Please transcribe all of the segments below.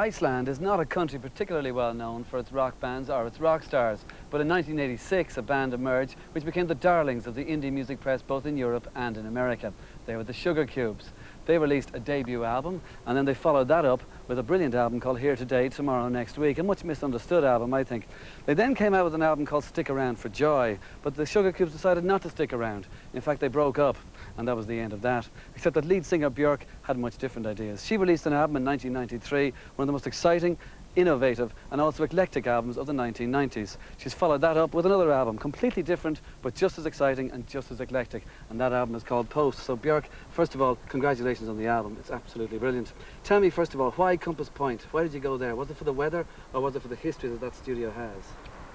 Iceland is not a country particularly well known for its rock bands or its rock stars, but in 1986 a band emerged which became the darlings of the indie music press both in Europe and in America. They were the Sugar Cubes. They released a debut album and then they followed that up with a brilliant album called Here Today, Tomorrow, Next Week, a much misunderstood album, I think. They then came out with an album called Stick Around for Joy, but the Sugar Cubes decided not to stick around. In fact, they broke up, and that was the end of that. Except that lead singer Bjork had much different ideas. She released an album in 1993, one of the most exciting, innovative and also eclectic albums of the 1990s. She's followed that up with another album, completely different but just as exciting and just as eclectic, and that album is called Post. So Bjork, first of all, congratulations on the album. It's absolutely brilliant. Tell me first of all, why Compass Point? Why did you go there? Was it for the weather or was it for the history that that studio has?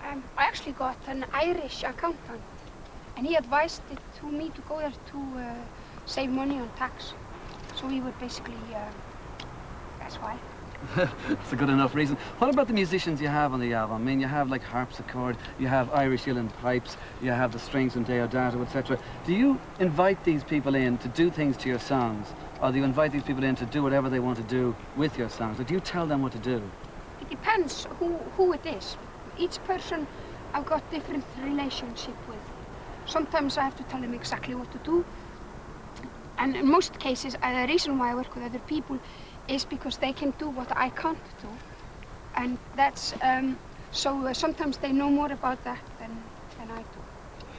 I actually got an Irish accountant and he advised it to me to go there to save money on tax. So we would basically, that's why. That's a good enough reason. What about the musicians you have on the album? I mean, you have like harpsichord, you have Irish uilleann pipes, you have the strings from Deodato, etc. Do you invite these people in to do things to your songs, or do you invite these people in to do whatever they want to do with your songs, or do you tell them what to do? It depends who it is. Each person I've got different relationship with. Sometimes I have to tell them exactly what to do, and in most cases the reason why I work with other people is because they can do what I can't do, and that's so sometimes they know more about that than I do.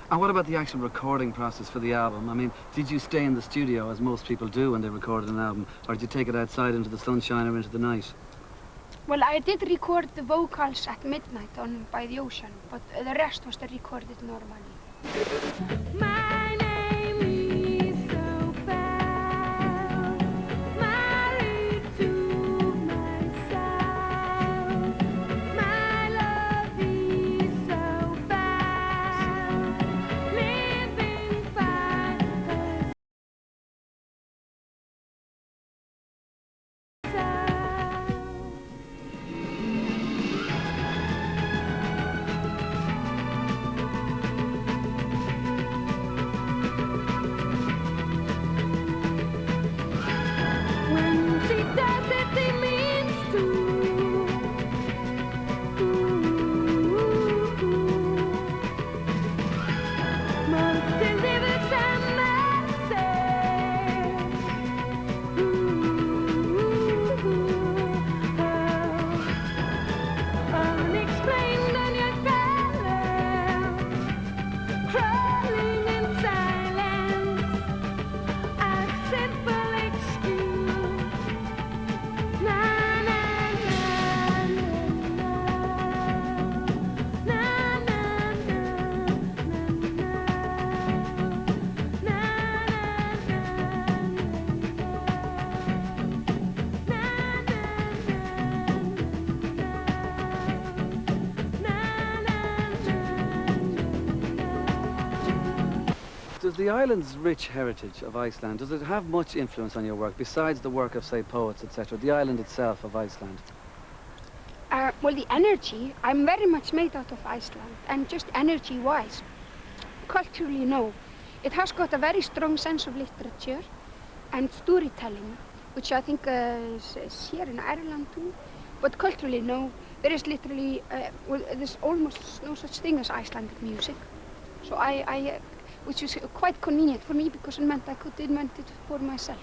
And what about the actual recording process for the album? I mean, did you stay in the studio as most people do when they recorded an album, or did you take it outside into the sunshine or into the night? Well, I did record the vocals at midnight by the ocean, but the rest was recorded normally. My name is so bad, married to myself. My love is so bad, living fine. Does the island's rich heritage of Iceland, does it have much influence on your work, besides the work of, say, poets, etc., the island itself of Iceland? Well, the energy, I'm very much made out of Iceland, and just energy-wise, culturally, no. It has got a very strong sense of literature and storytelling, which I think is here in Ireland too, but culturally, no. There is literally, well, there's almost no such thing as Icelandic music. So which is quite convenient for me because it meant I could invent it for myself.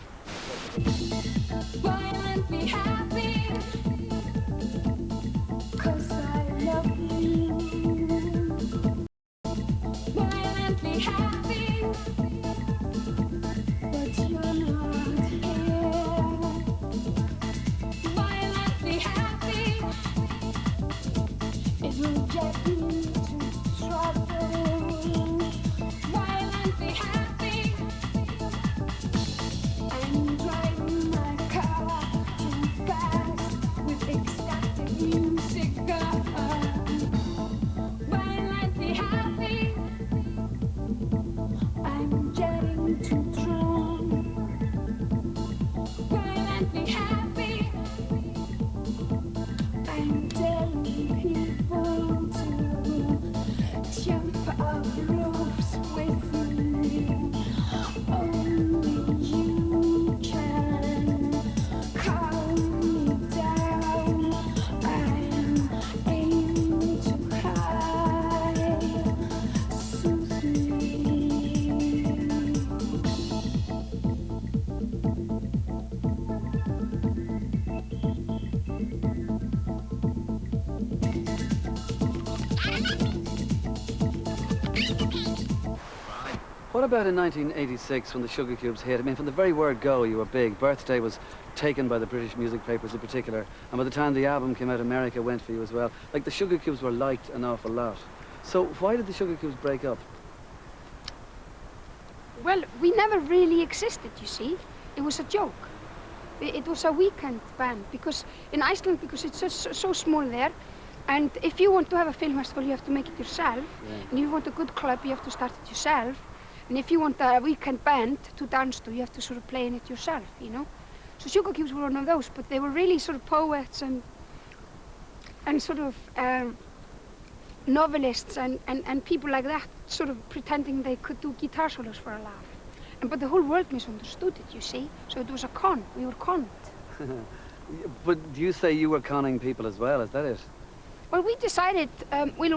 Violently happy, 'cause I love you. Violently happy, but you're not here. Violently happy, it will get me to trouble. Violently happy, I'm driving my car too fast with What about in 1986 when the Sugar Cubes hit? I mean, from the very word go, you were big. Birthday was taken by the British music papers in particular, and by the time the album came out, America went for you as well. Like, the Sugar Cubes were liked an awful lot. So why did the Sugar Cubes break up? Well, we never really existed, you see. It was a joke. It was a weekend band, because in Iceland, because it's so small there, and if you want to have a film festival, you have to make it yourself. Yeah. And if you want a good club, you have to start it yourself. And if you want a weekend band to dance to, you have to sort of play in it yourself, you know? So Sugar Cubes were one of those, but they were really sort of poets and sort of novelists and people like that, sort of pretending they could do guitar solos for a laugh. But the whole world misunderstood it, you see. So it was a con. We were conned. But you say you were conning people as well, is that it? Well, we decided, we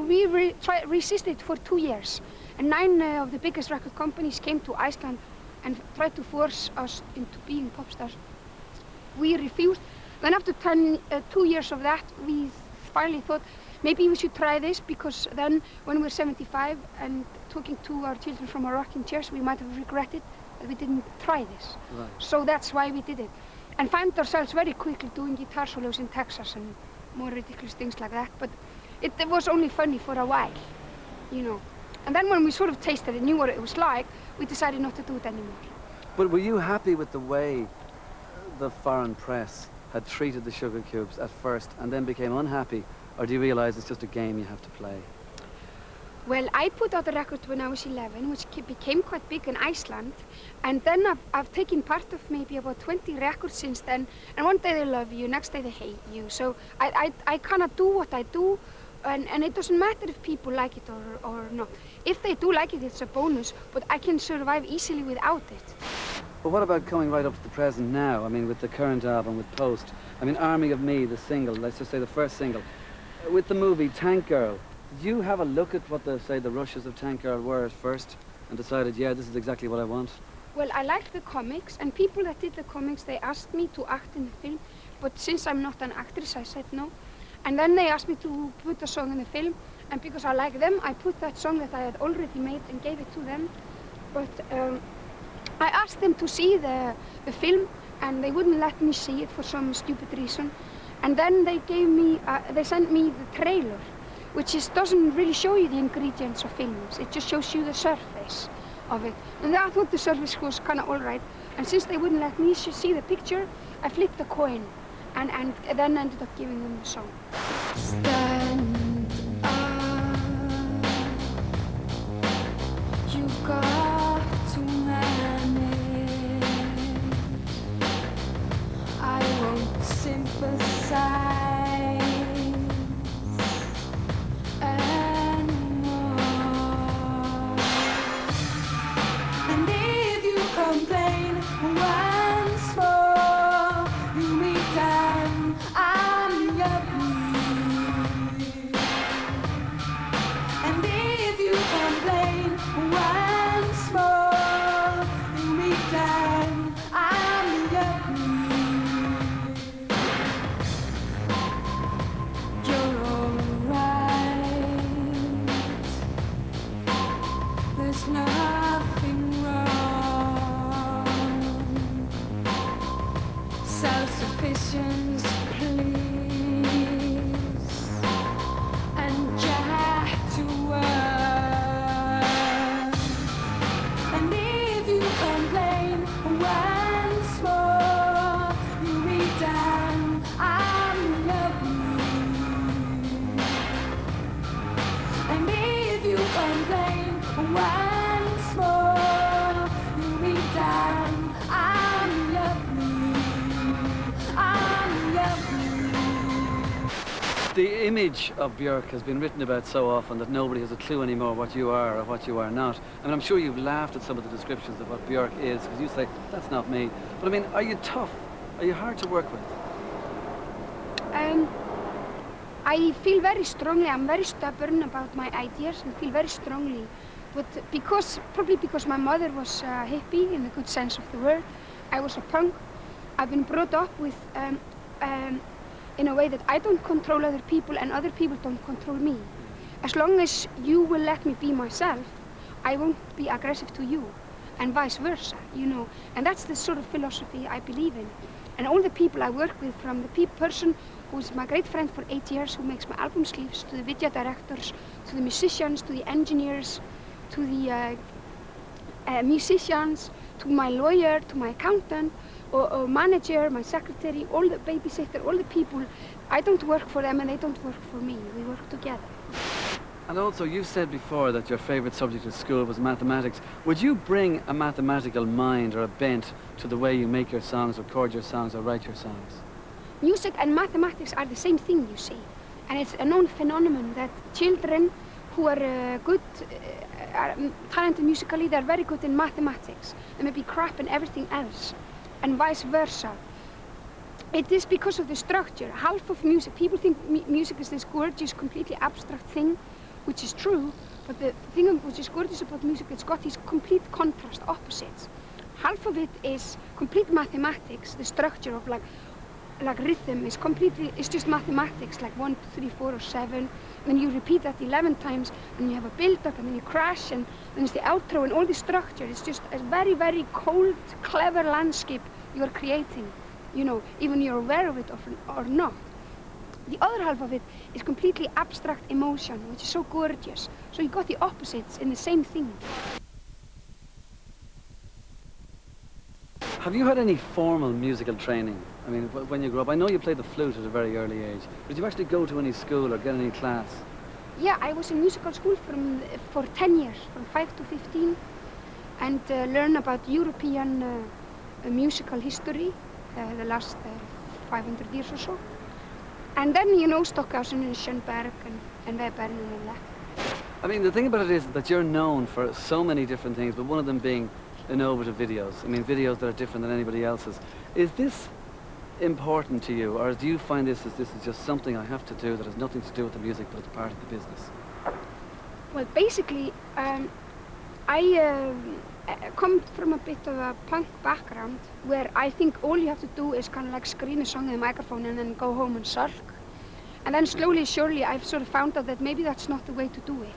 resisted for 2 years. And 9 of the biggest record companies came to Iceland and tried to force us into being pop stars. We refused. Then after 2 years of that, we finally thought, maybe we should try this, because then when we're 75 and talking to our children from our rocking chairs, we might have regretted that we didn't try this. Right. So that's why we did it. And found ourselves very quickly doing guitar solos in Texas and more ridiculous things like that. But it was only funny for a while, you know. And then when we sort of tasted it, knew what it was like, we decided not to do it anymore. But were you happy with the way the foreign press had treated the Sugar Cubes at first and then became unhappy? Or do you realize it's just a game you have to play? Well, I put out a record when I was 11, which became quite big in Iceland. And then I've taken part of maybe about 20 records since then. And one day they love you, next day they hate you. So I kind of do what I do. And it doesn't matter if people like it or not. If they do like it, it's a bonus. But I can survive easily without it. But what about coming right up to the present now? I mean, with the current album, with Post. I mean, Army of Me, the single, let's just say the first single. With the movie Tank Girl, did you have a look at what the rushes of Tank Girl were at first and decided, yeah, this is exactly what I want? Well, I liked the comics, and people that did the comics, they asked me to act in the film, but since I'm not an actress, I said no. And then they asked me to put a song in the film, and because I like them, I put that song that I had already made and gave it to them. But I asked them to see the film, and they wouldn't let me see it for some stupid reason. And then they gave me, they sent me the trailer, which doesn't really show you the ingredients of films. It just shows you the surface of it. And I thought the surface was kind of all right. And since they wouldn't let me see the picture, I flipped a coin and then ended up giving them the song. Stand up, you got to manage. I won't sympathize. Once more, you meet down, I'm your breed. And if you complain once more, you meet down, I'm your breed. You're alright, there's nothing wrong. Self-sufficiency, please, and jack to work. And if you complain once more, you be down, I'm your breed. And if you complain once more, you be down, I'm your breed. The image of Bjork has been written about so often that nobody has a clue anymore what you are or what you are not. I mean, I'm sure you've laughed at some of the descriptions of what Bjork is, because you say, that's not me. But I mean, are you tough? Are you hard to work with? I feel very strongly, I'm very stubborn about my ideas and feel very strongly. But probably because my mother was a hippie in the good sense of the word, I was a punk. I've been brought up with in a way that I don't control other people and other people don't control me. As long as you will let me be myself, I won't be aggressive to you, and vice versa, you know. And that's the sort of philosophy I believe in. And all the people I work with, from the person who's my great friend for 8 years, who makes my album sleeves, to the video directors, to the musicians, to the engineers, to the musicians, to my lawyer, to my accountant, or manager, my secretary, all the babysitter, all the people. I don't work for them and they don't work for me. We work together. And also, you said before that your favorite subject at school was mathematics. Would you bring a mathematical mind or a bent to the way you make your songs, record your songs, or write your songs? Music and mathematics are the same thing, you see. And it's a known phenomenon that children who are talented musically, they're very good in mathematics. They may be crap in everything else, and vice versa. It is because of the structure. Half of music, people think music is this gorgeous, completely abstract thing, which is true, but the thing which is gorgeous about music, it's got these complete contrast, opposites. Half of it is complete mathematics, the structure of like rhythm is completely, it's just mathematics, like 1, 2, 3, 4, or 7. Then you repeat that 11 times, and you have a build-up, and then you crash, and then it's the outro, and all the structure. It's just a very, very cold, clever landscape you're creating, you know, even you're aware of it or not. The other half of it is completely abstract emotion, which is so gorgeous. So you got the opposites in the same thing. Have you had any formal musical training? I mean, when you grew up, I know you played the flute at a very early age. Did you actually go to any school or get any class? Yeah, I was in musical school for 10 years, from 5 to 15, and learn about European musical history, the last 500 years or so. And then, you know, Stockhausen and Schoenberg and Webern and all that. I mean, the thing about it is that you're known for so many different things, but one of them being innovative videos. I mean, videos that are different than anybody else's. Is this important to you, or do you find this is just something I have to do that has nothing to do with the music, but it's part of the business? Well, basically, I come from a bit of a punk background, where I think all you have to do is kind of like scream a song in the microphone and then go home and sulk. And then slowly, surely, I've sort of found out that maybe that's not the way to do it.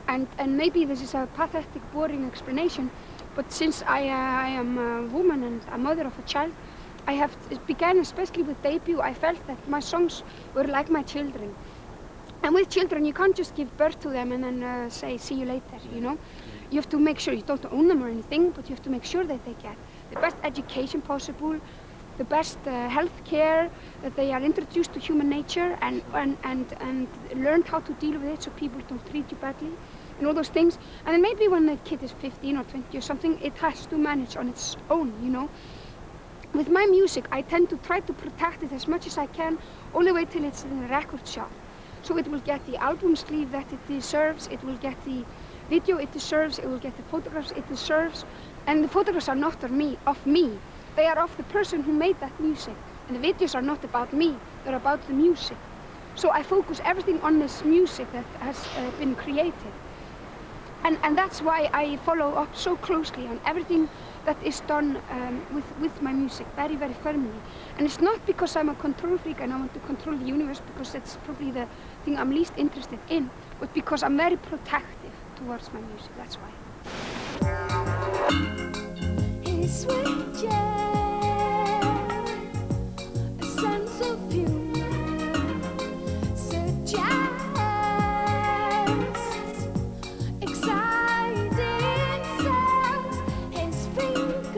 And maybe this is a pathetic, boring explanation, but since I am a woman and a mother of a child, it began especially with debut. I felt that my songs were like my children. And with children, you can't just give birth to them and then say, see you later, you know? You have to make sure, you don't own them or anything, but you have to make sure that they get the best education possible, the best health care, that they are introduced to human nature and learned how to deal with it so people don't treat you badly, and all those things. And then maybe when the kid is 15 or 20 or something, it has to manage on its own, you know? With my music, I tend to try to protect it as much as I can, all the way till it's in a record shop. So it will get the album sleeve that it deserves, it will get the video it deserves, it will get the photographs it deserves. And the photographs are not of me. They are of the person who made that music. And the videos are not about me, they're about the music. So I focus everything on this music that has been created. And that's why I follow up so closely on everything that is done with my music, very, very firmly. And it's not because I'm a control freak and I want to control the universe, because that's probably the thing I'm least interested in, but because I'm very protective towards my music, that's why. His wages, a sense of humor, suggests exciting sounds. His fingers,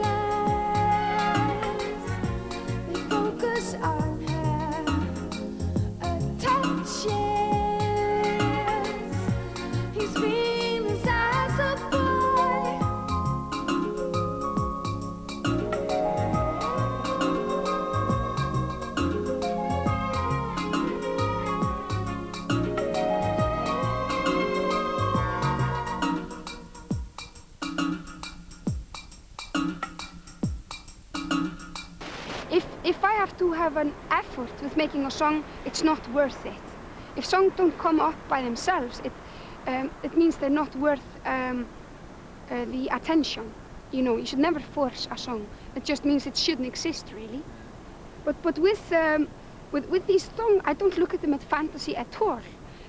they focus on her, touches his feelings as a boy. If I have to have an effort with making a song, it's not worth it. If songs don't come up by themselves, it means they're not worth the attention. You know, you should never force a song. It just means it shouldn't exist, really. But with these songs, I don't look at them as fantasy at all.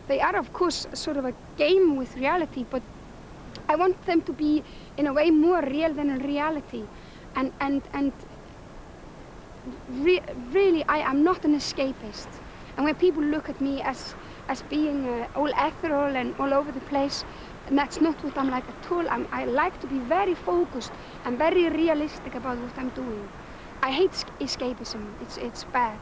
They are, of course, sort of a game with reality, but I want them to be, in a way, more real than in reality. And really, I am not an escapist. And when people look at me as being all ethereal and all over the place, and that's not what I'm like at all. I like to be very focused and very realistic about what I'm doing. I hate escapism. It's bad.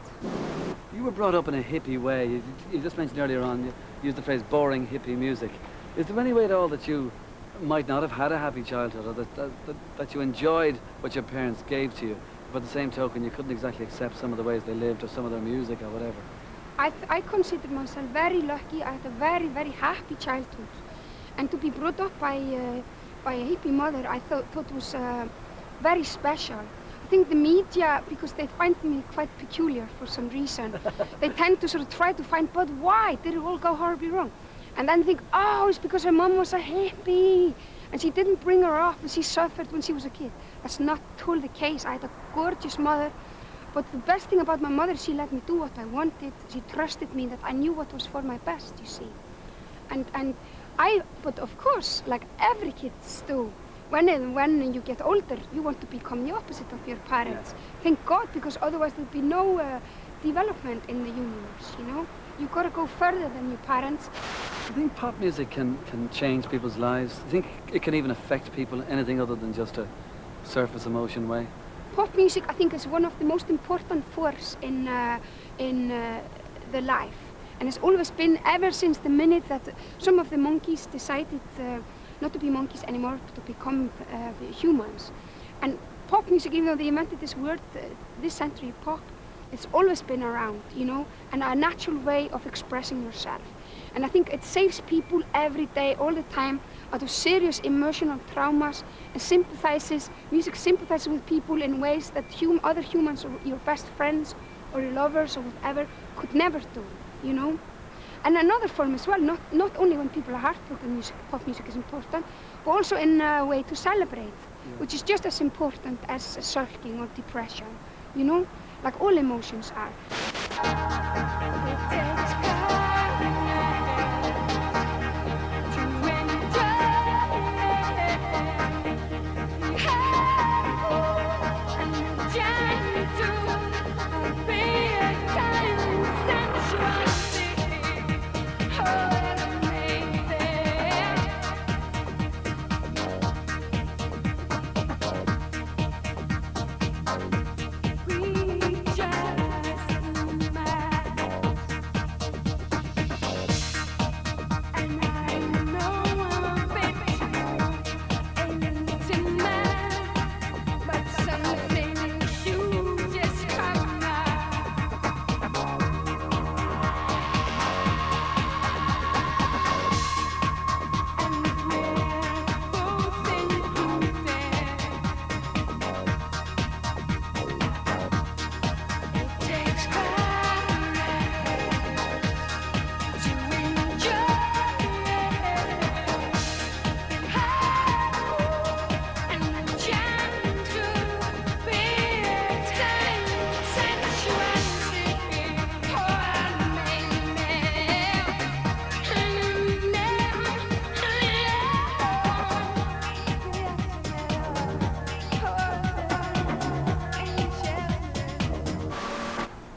You were brought up in a hippie way. You just mentioned earlier on, you used the phrase boring hippie music. Is there any way at all that you might not have had a happy childhood, or that you enjoyed what your parents gave to you, but at the same token you couldn't exactly accept some of the ways they lived or some of their music or whatever? I consider myself very lucky. I had a very, very happy childhood. And to be brought up by a hippie mother, I thought was very special. I think the media, because they find me quite peculiar for some reason, they tend to sort of try to find, but why did it all go horribly wrong? And then think, oh, it's because her mom was a hippie, and she didn't bring her up, and she suffered when she was a kid. That's not at all the case. I had a gorgeous mother, but the best thing about my mother, she let me do what I wanted. She trusted me that I knew what was for my best, you see. But of course, like every kids do, when you get older, you want to become the opposite of your parents. Yeah. Thank God, because otherwise there'd be no development in the universe, you know? You've got to go further than your parents. Do you think pop music can change people's lives? Do you think it can even affect people in anything other than just a surface emotion way? Pop music, I think, is one of the most important forces in the life. And it's always been, ever since the minute that some of the monkeys decided not to be monkeys anymore, but to become humans. And pop music, even though they invented this word, this century, pop, it's always been around, you know, and a natural way of expressing yourself. And I think it saves people every day, all the time, out of serious emotional traumas, and music sympathizes with people in ways that other humans, or your best friends, or your lovers, or whatever, could never do, you know. And another form as well, not only when people are heartbroken, pop music is important, but also in a way to celebrate, which is just as important as sulking or depression, you know, like all emotions are.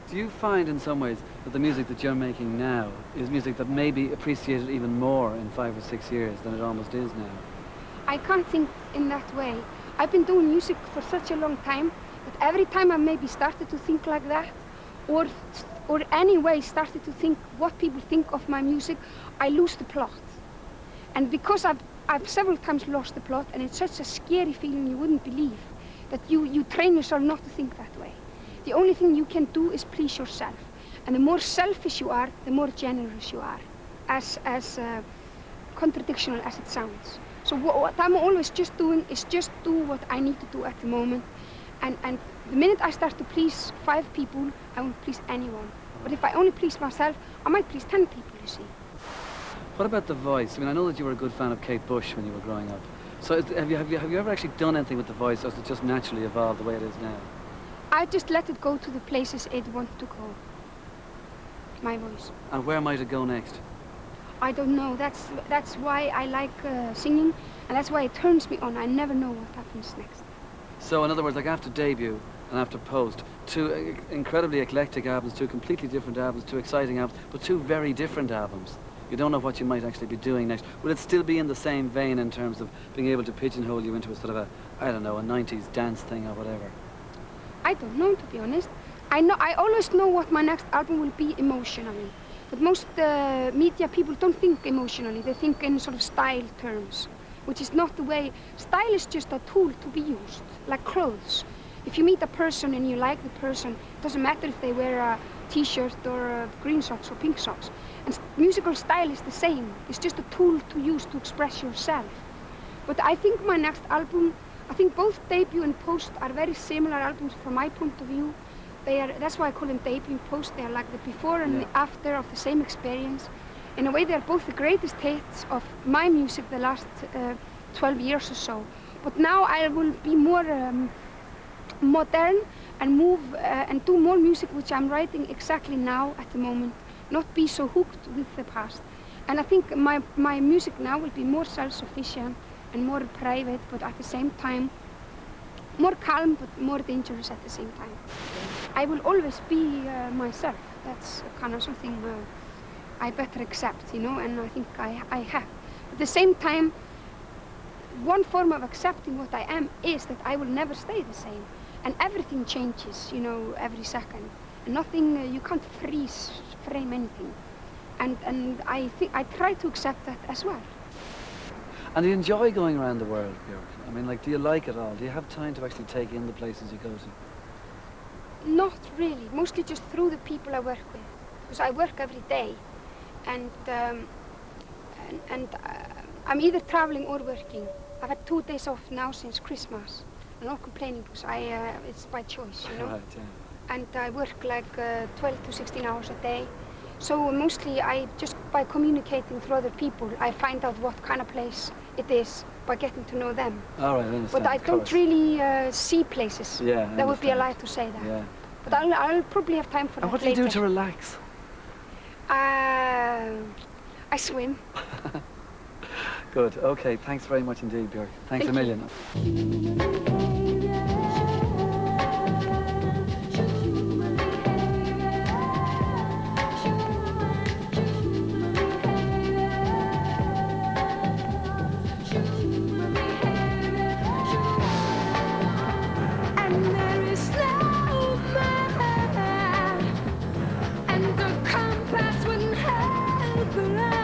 Do you find in some ways that the music that you're making now is music that may be appreciated even more in 5 or 6 years than it almost is now? I can't think in that way. I've been doing music for such a long time that every time I maybe started to think like that, or anyway started to think what people think of my music, I lose the plot. And because I've several times lost the plot, and it's such a scary feeling you wouldn't believe, that you train yourself not to think that way. The only thing you can do is please yourself. And the more selfish you are, the more generous you are, as contradictional as it sounds. So what I'm always just doing is just do what I need to do at the moment. And the minute I start to please 5 people, I won't please anyone. But if I only please myself, I might please 10 people, you see. What about the voice? I mean, I know that you were a good fan of Kate Bush when you were growing up. So have you ever actually done anything with the voice, or has it just naturally evolved the way it is now? I just let it go to the places it wants to go. My voice. And where might it go next? I don't know. That's why I like singing, and that's why it turns me on. I never know what happens next. So in other words, like after debut and after post, two incredibly eclectic albums, two completely different albums, two exciting albums, but two very different albums. You don't know what you might actually be doing next. Will it still be in the same vein in terms of being able to pigeonhole you into a sort of a, I don't know, a 90s dance thing or whatever? I don't know, to be honest. I always know what my next album will be emotionally. But most media people don't think emotionally. They think in sort of style terms, which is not the way. Style is just a tool to be used, like clothes. If you meet a person and you like the person, it doesn't matter if they wear a t-shirt or green socks or pink socks. And musical style is the same. It's just a tool to use to express yourself. But I think my next album, I think both debut and post are very similar albums from my point of view. That's why I call them debut and post. They are like the before and the after of the same experience. In a way, they are both the greatest hits of my music the last 12 years or so. But now I will be more modern and move and do more music which I'm writing exactly now at the moment, not be so hooked with the past. And I think my music now will be more self-sufficient and more private, but at the same time more calm but more dangerous at the same time. I will always be myself. That's kind of something I better accept, you know, and I think I have. At the same time, one form of accepting what I am is that I will never stay the same. And everything changes, you know, every second. And nothing, you can't frame anything. And I think I try to accept that as well. And do you enjoy going around the world, Bjork? I mean, like, do you like it all? Do you have time to actually take in the places you go to? Not really, mostly just through the people I work with. Because I work every day. And I'm either traveling or working. I've had 2 days off now since Christmas. I'm not complaining because it's by choice, you know. Right, yeah. And I work like 12 to 16 hours a day. So mostly just by communicating through other people, I find out what kind of place it is by getting to know them. All right, I understand. But I don't really see places. Yeah, that would be a lie to say that. Yeah. But I'll probably have time for that And what do you later. do to relax? I swim. Good, okay, thanks very much indeed, Bjork. Thanks a Thank million. And there is no man, and the compass wouldn't help around.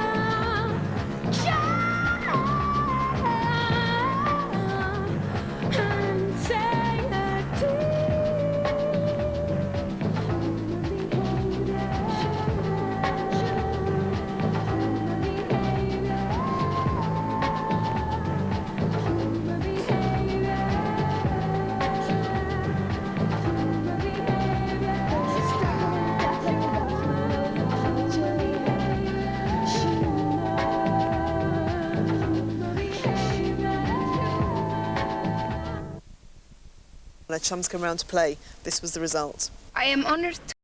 When our chums come round to play, this was the result. I am honored